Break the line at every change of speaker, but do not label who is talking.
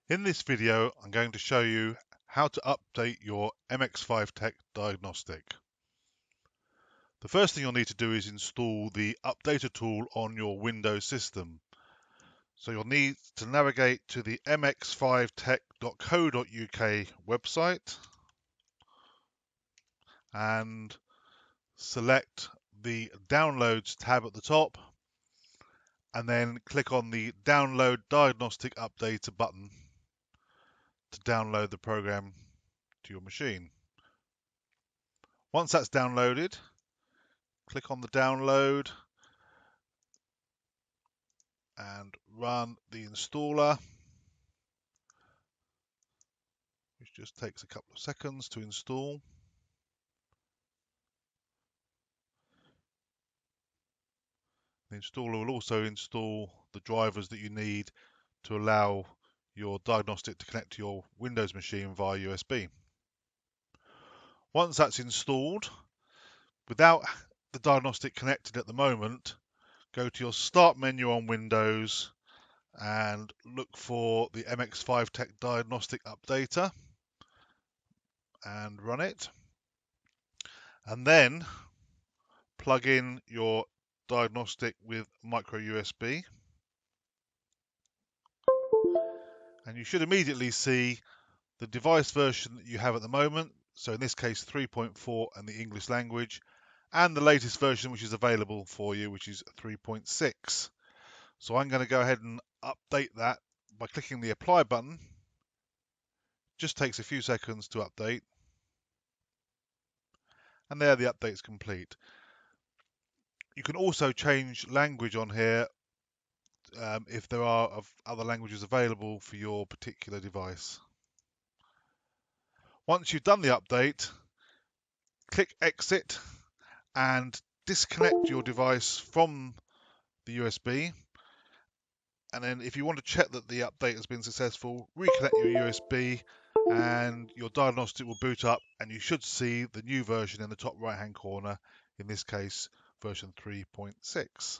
In this video, I'm going to show you how to update your MX5Tech Diagnostic. The first thing you'll need to do is install the Updater tool on your Windows system. So you'll need to navigate to the mx5tech.co.uk website and select the Downloads tab at the top, and then click on the Download Diagnostic Updater button to download the program to your machine. Once that's downloaded, click on the download and run the installer, which just takes a couple of seconds to install. The installer will also install the drivers that you need to allow your diagnostic to connect to your Windows machine via USB. Once that's installed, without the diagnostic connected at the moment, go to your Start menu on Windows and look for the MX5Tech Diagnostic Updater and run it. And then plug in your diagnostic with micro USB. And you should immediately see the device version that you have at the moment. So in this case, 3.4 and the English language, and the latest version which is available for you, which is 3.6. So I'm going to go ahead and update that by clicking the apply button. Just takes a few seconds to update. And there, the update's complete. You can also change language on here if there are other languages available for your particular device. Once you've done the update, click Exit and disconnect your device from the USB. And then if you want to check that the update has been successful, reconnect your USB and your diagnostic will boot up, and you should see the new version in the top right hand corner, in this case version 3.6.